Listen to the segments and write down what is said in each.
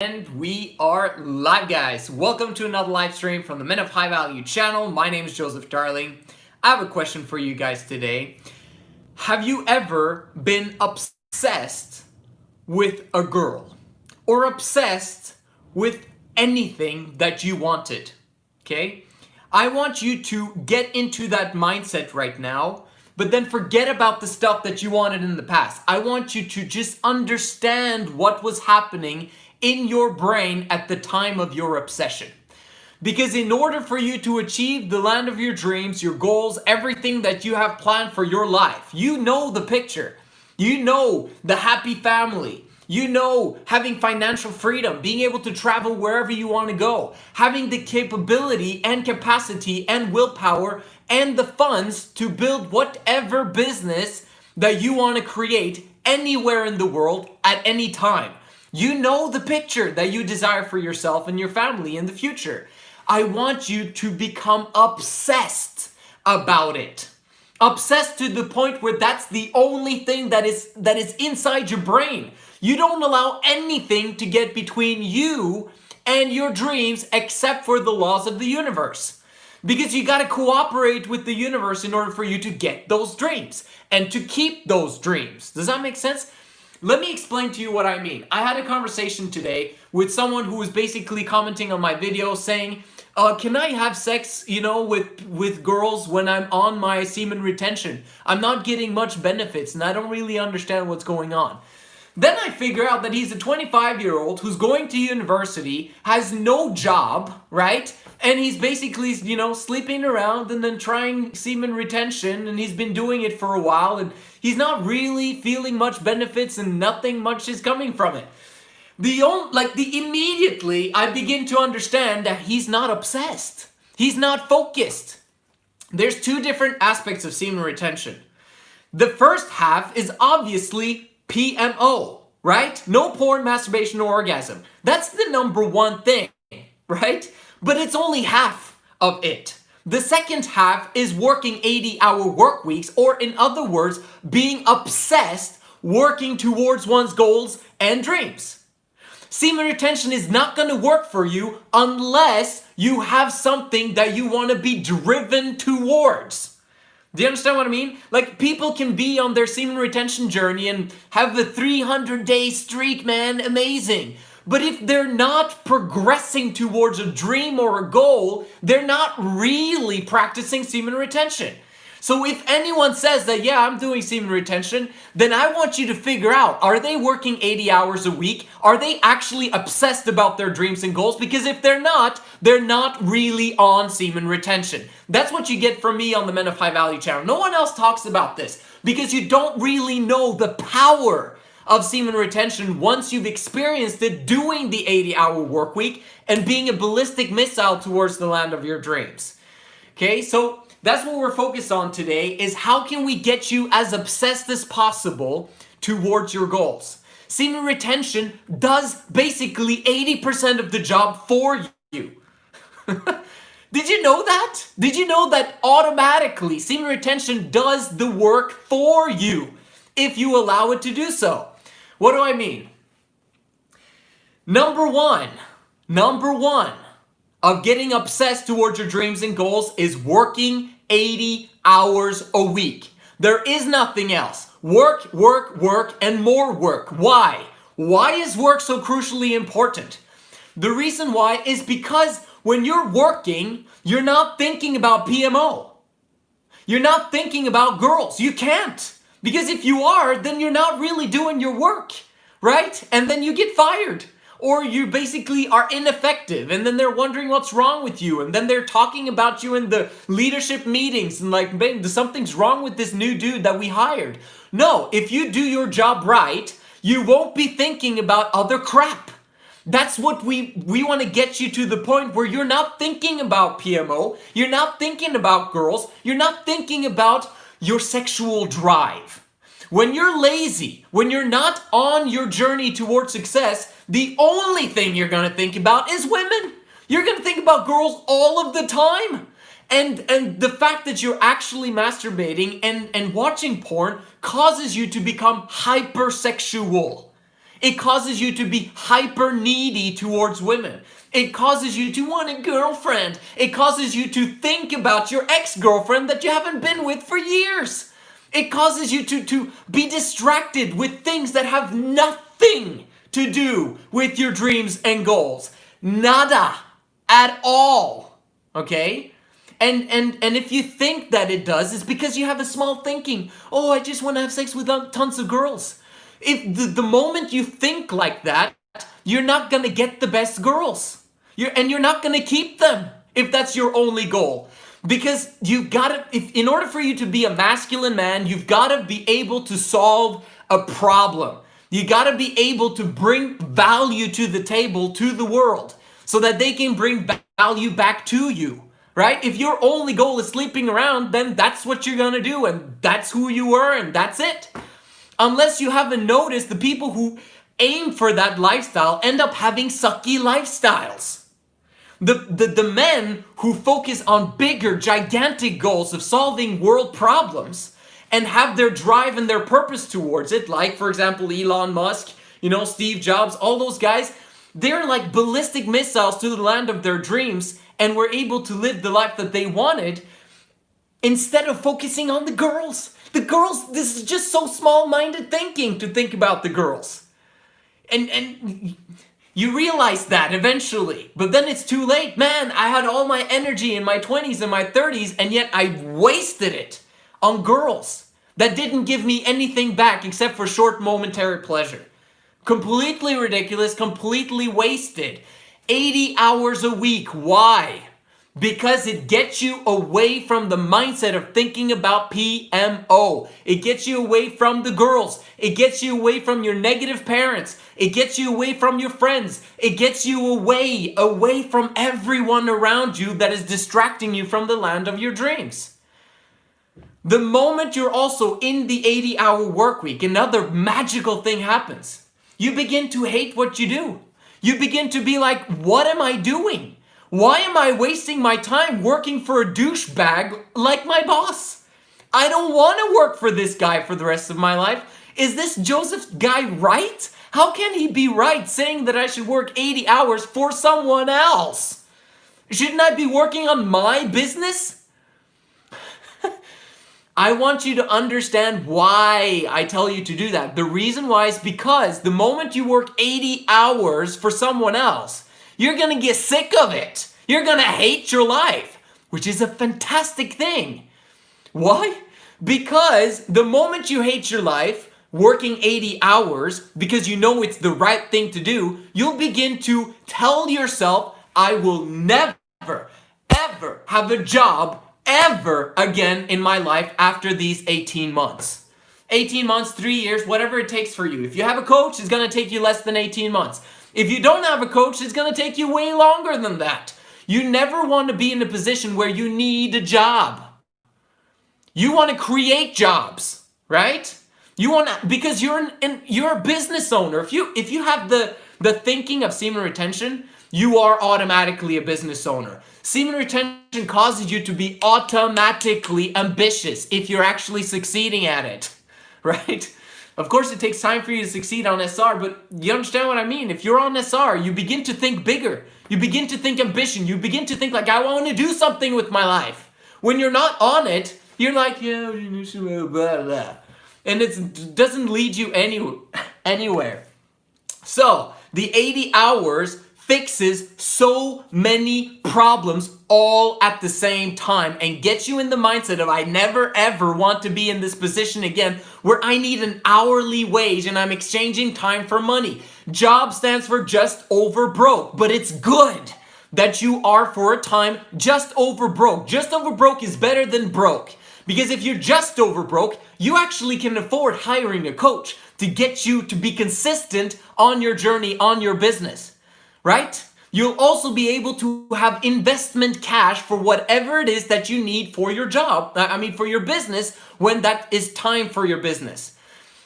And we are live, guys. Welcome to another live stream from the Men of High Value channel. My name is Joseph Darling. I have a question for you guys today. Have you ever been obsessed with a girl or obsessed with anything that you wanted? Okay? I want you to get into that mindset right now, but then forget about the stuff that you wanted in the past. I want you to just understand what was happening in your brain at the time of your obsession. Because in order for you to achieve the land of your dreams, your goals, everything that you have planned for your life, you know the picture. You know the happy family. You know having financial freedom, being able to travel wherever you want to go, having the capability and capacity and willpower and the funds to build whatever business that you want to create anywhere in the world at any time. You know the picture that you desire for yourself and your family in the future. I want you to become obsessed about it. Obsessed to the point where that's the only thing that is inside your brain. You don't allow anything to get between you and your dreams except for the laws of the universe. Because you got to cooperate with the universe in order for you to get those dreams and to keep those dreams. Does that make sense? Let me explain to you what I mean. I had a conversation today with someone who was basically commenting on my video saying, can I have sex, with girls when I'm on my semen retention? I'm not getting much benefits and I don't really understand what's going on. Then I figure out that he's a 25-year-old who's going to university, has no job, right? And he's basically, sleeping around and then trying semen retention, and he's been doing it for a while, and he's not really feeling much benefits and nothing much is coming from it. Immediately I begin to understand that he's not obsessed. He's not focused. There's two different aspects of semen retention. The first half is obviously PMO, right? No porn, masturbation, or orgasm. That's the number one thing, right? But it's only half of it. The second half is working 80-hour work weeks, or in other words, being obsessed, working towards one's goals and dreams. Semen retention is not going to work for you unless you have something that you want to be driven towards. Do you understand what I mean? Like, people can be on their semen retention journey and have a 300-day streak, man, amazing. But if they're not progressing towards a dream or a goal, they're not really practicing semen retention. So if anyone says that, yeah, I'm doing semen retention, then I want you to figure out, are they working 80 hours a week? Are they actually obsessed about their dreams and goals? Because if they're not really on semen retention. That's what you get from me on the Men of High Value channel. No one else talks about this because you don't really know the power of semen retention once you've experienced it doing the 80-hour work week and being a ballistic missile towards the land of your dreams. Okay, so that's what we're focused on today, is how can we get you as obsessed as possible towards your goals. Semen retention does basically 80% of the job for you. Did you know that? Did you know that automatically semen retention does the work for you if you allow it to do so? What do I mean? Number one of getting obsessed towards your dreams and goals is working 80 hours a week. There is nothing else. Work, work, work, and more work. Why? Why is work so crucially important? The reason why is because when you're working, you're not thinking about PMO. You're not thinking about girls. You can't. Because if you are, then you're not really doing your work, right? And then you get fired. Or you basically are ineffective, and then they're wondering what's wrong with you, and then they're talking about you in the leadership meetings and like, something's wrong with this new dude that we hired. No, if you do your job right, you won't be thinking about other crap. That's what we want to get you to the point where you're not thinking about PMO, you're not thinking about girls, you're not thinking about your sexual drive. When you're lazy, when you're not on your journey towards success, the only thing you're going to think about is women. You're going to think about girls all of the time. And the fact that you're actually masturbating and watching porn causes you to become hypersexual. It causes you to be hyper needy towards women. It causes you to want a girlfriend. It causes you to think about your ex-girlfriend that you haven't been with for years. It causes you to be distracted with things that have nothing to do with your dreams and goals. Nada at all. Okay? And if you think that it does, it's because you have a small thinking. Oh, I just want to have sex with tons of girls. If the moment you think like that, you're not going to get the best girls. You're not going to keep them if that's your only goal. Because you've got to, in order for you to be a masculine man, you've got to be able to solve a problem. You got to be able to bring value to the table, to the world, so that they can bring value back to you, right? If your only goal is sleeping around, then that's what you're going to do, and that's who you are, and that's it. Unless you haven't noticed, the people who aim for that lifestyle end up having sucky lifestyles. The men who focus on bigger, gigantic goals of solving world problems and have their drive and their purpose towards it, like, for example, Elon Musk, Steve Jobs, all those guys, they're like ballistic missiles to the land of their dreams and were able to live the life that they wanted instead of focusing on the girls. The girls, this is just so small-minded thinking to think about the girls. And you realize that eventually, but then it's too late. Man, I had all my energy in my 20s and my 30s, and yet I wasted it on girls that didn't give me anything back except for short momentary pleasure. Completely ridiculous, completely wasted. 80 hours a week. Why? Because it gets you away from the mindset of thinking about PMO. It gets you away from the girls. It gets you away from your negative parents. It gets you away from your friends. It gets you away from everyone around you that is distracting you from the land of your dreams. The moment you're also in the 80-hour work week, another magical thing happens. You begin to hate what you do. You begin to be like, what am I doing? Why am I wasting my time working for a douchebag like my boss? I don't want to work for this guy for the rest of my life. Is this Joseph guy right? How can he be right saying that I should work 80 hours for someone else? Shouldn't I be working on my business? I want you to understand why I tell you to do that. The reason why is because the moment you work 80 hours for someone else, you're going to get sick of it. You're going to hate your life, which is a fantastic thing. Why? Because the moment you hate your life, working 80 hours, because you know it's the right thing to do, you'll begin to tell yourself, I will never, ever have a job ever again in my life after these 18 months. 18 months, 3 years, whatever it takes for you. If you have a coach, it's going to take you less than 18 months. If you don't have a coach, it's going to take you way longer than that. You never want to be in a position where you need a job. You want to create jobs, right? You want to, because you're a business owner. If you have the thinking of semen retention, you are automatically a business owner. Semen retention causes you to be automatically ambitious if you're actually succeeding at it, right? Of course, it takes time for you to succeed on SR, but you understand what I mean. If you're on SR, you begin to think bigger. You begin to think ambition. You begin to think like, I want to do something with my life. When you're not on it, you're like, yeah, blah, blah. And it doesn't lead you anywhere. So, the 80 hours fixes so many problems all at the same time and gets you in the mindset of I never ever want to be in this position again where I need an hourly wage and I'm exchanging time for money. Job stands for just over broke, but it's good that you are for a time just over broke. Just over broke is better than broke, because if you're just over broke, you actually can afford hiring a coach to get you to be consistent on your journey, on your business. Right? You'll also be able to have investment cash for whatever it is that you need for your job, for your business, when that is time for your business.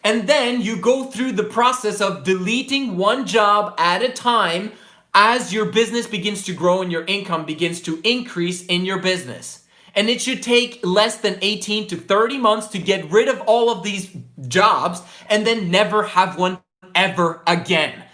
And then you go through the process of deleting one job at a time as your business begins to grow and your income begins to increase in your business. And it should take less than 18 to 30 months to get rid of all of these jobs and then never have one ever again.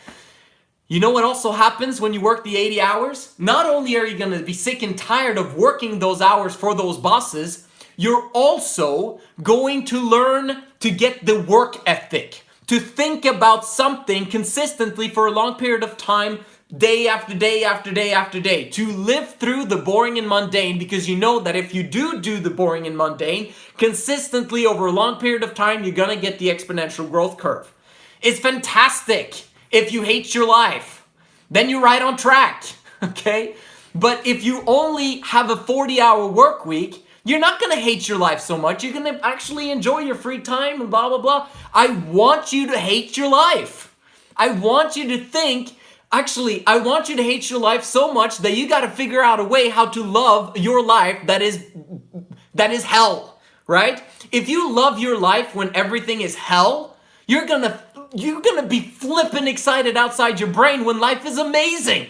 You know what also happens when you work the 80 hours? Not only are you going to be sick and tired of working those hours for those bosses, you're also going to learn to get the work ethic, to think about something consistently for a long period of time, day after day after day after day, to live through the boring and mundane, because you know that if you do the boring and mundane consistently over a long period of time, you're going to get the exponential growth curve. It's fantastic. If you hate your life, then you're right on track, okay? But if you only have a 40-hour work week, you're not going to hate your life so much. You're going to actually enjoy your free time and blah, blah, blah. I want you to hate your life. I want you to think, actually, I want you to hate your life so much that you got to figure out a way how to love your life that is hell, right? If you love your life when everything is hell, you're gonna be flipping excited outside your brain when life is amazing,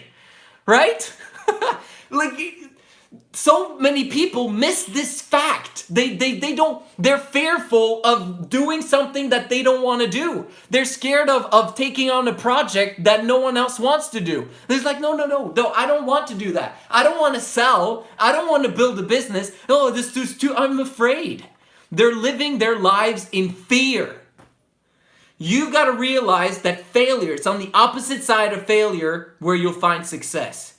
right? Like, so many people miss this fact. They're fearful of doing something that they don't want to do. They're scared of taking on a project that no one else wants to do. They're like, no, I don't want to do that. I don't want to sell. I don't want to build a business. Oh, this is too, I'm afraid. They're living their lives in fear. You've got to realize that failure, it's on the opposite side of failure where you'll find success.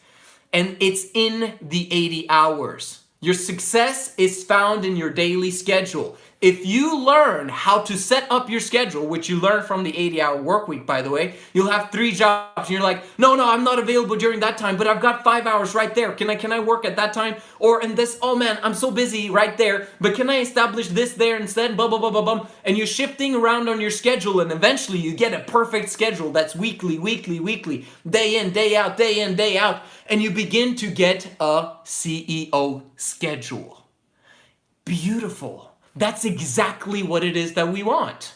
And it's in the 80 hours. Your success is found in your daily schedule. If you learn how to set up your schedule, which you learn from the 80-hour work week, by the way, you'll have 3 jobs and you're like, no, I'm not available during that time, but I've got 5 hours right there. Can I work at that time? Or in this, oh man, I'm so busy right there, but can I establish this there instead? Blah, blah, blah, blah, blah. And you're shifting around on your schedule, and eventually you get a perfect schedule that's weekly, day in, day out, and you begin to get a CEO schedule. Beautiful. That's exactly what it is that we want.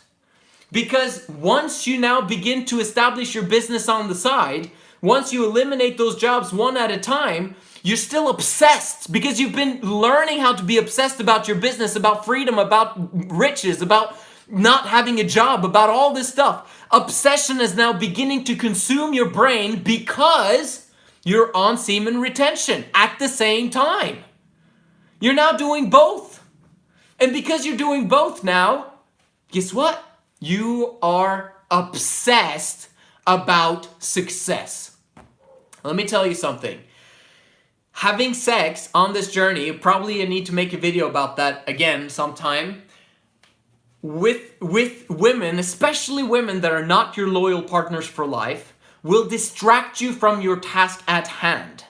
Because once you now begin to establish your business on the side, once you eliminate those jobs one at a time, you're still obsessed because you've been learning how to be obsessed about your business, about freedom, about riches, about not having a job, about all this stuff. Obsession is now beginning to consume your brain because you're on semen retention at the same time. You're now doing both. And because you're doing both now, guess what? You are obsessed about success. Let me tell you something. Having sex on this journey, probably I need to make a video about that again sometime, with women, especially women that are not your loyal partners for life, will distract you from your task at hand.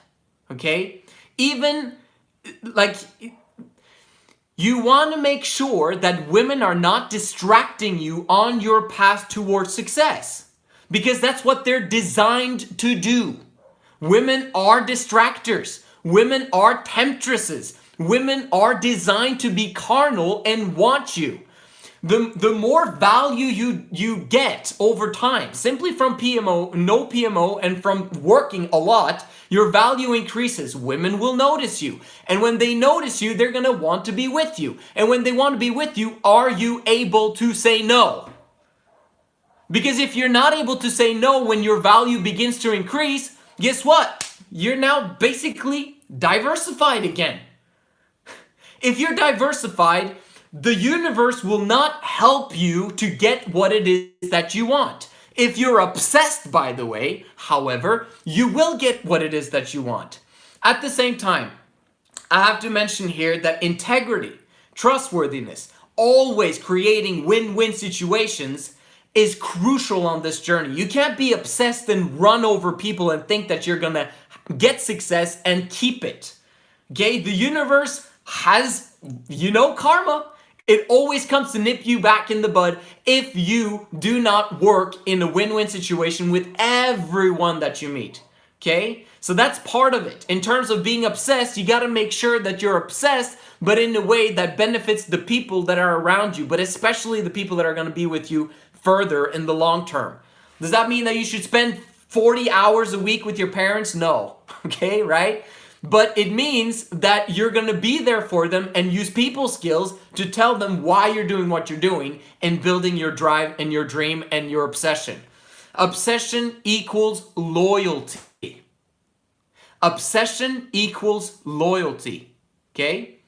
Okay? Even like, you want to make sure that women are not distracting you on your path towards success, because that's what they're designed to do. Women are distractors. Women are temptresses. Women are designed to be carnal and want you. The more value you get over time, simply from PMO, no PMO, and from working a lot, your value increases. Women will notice you. And when they notice you, they're going to want to be with you. And when they want to be with you, are you able to say no? Because if you're not able to say no when your value begins to increase, guess what? You're now basically diversified again. If you're diversified, the universe will not help you to get what it is that you want. If you're obsessed, by the way, however, you will get what it is that you want. At the same time, I have to mention here that integrity, trustworthiness, always creating win-win situations is crucial on this journey. You can't be obsessed and run over people and think that you're gonna get success and keep it. Okay, the universe has, karma. It always comes to nip you back in the bud if you do not work in a win-win situation with everyone that you meet. Okay? So that's part of it. In terms of being obsessed, you got to make sure that you're obsessed, but in a way that benefits the people that are around you, but especially the people that are going to be with you further in the long term. Does that mean that you should spend 40 hours a week with your parents? No. Okay, right? But it means that you're going to be there for them and use people skills to tell them why you're doing what you're doing and building your drive and your dream and your obsession. Obsession equals loyalty. Obsession equals loyalty. Okay?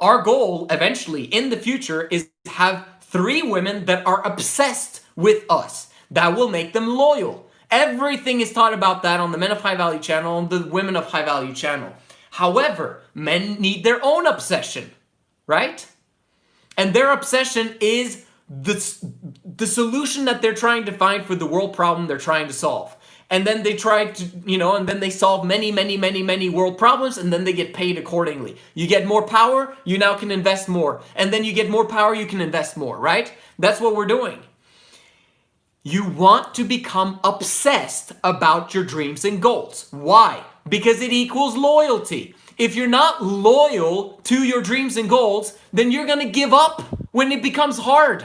Our goal eventually in the future is to have 3 women that are obsessed with us. That will make them loyal. Everything is taught about that on the Men of High Value channel and the Women of High Value channel. However, men need their own obsession, right? And their obsession is the solution that they're trying to find for the world problem they're trying to solve. And then they try to, and then they solve many world problems, and then they get paid accordingly. You get more power, you now can invest more. And then you get more power, you can invest more, right? That's what we're doing. You want to become obsessed about your dreams and goals. Why? Because it equals loyalty. If you're not loyal to your dreams and goals, then you're going to give up when it becomes hard.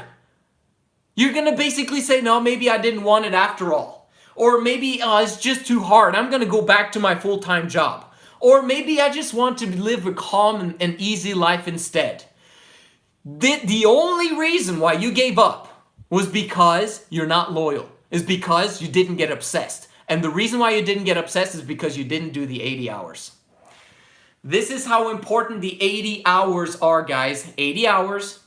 You're going to basically say, no, maybe I didn't want it after all. Or maybe it's just too hard. I'm going to go back to my full-time job. Or maybe I just want to live a calm and easy life instead. The only reason why you gave up was because you're not loyal. Is because you didn't get obsessed. And the reason why you didn't get obsessed is because you didn't do the 80 hours. This is how important the 80 hours are, guys. 80 hours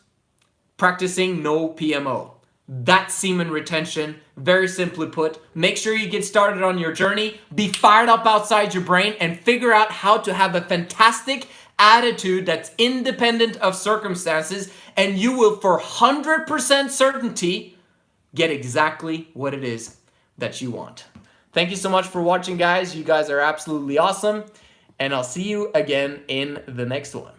practicing no PMO. That's semen retention. Very simply put, make sure you get started on your journey, be fired up outside your brain, and figure out how to have a fantastic attitude that's independent of circumstances, and you will, for 100% certainty, get exactly what it is that you want. Thank you so much for watching, guys. You guys are absolutely awesome, and I'll see you again in the next one.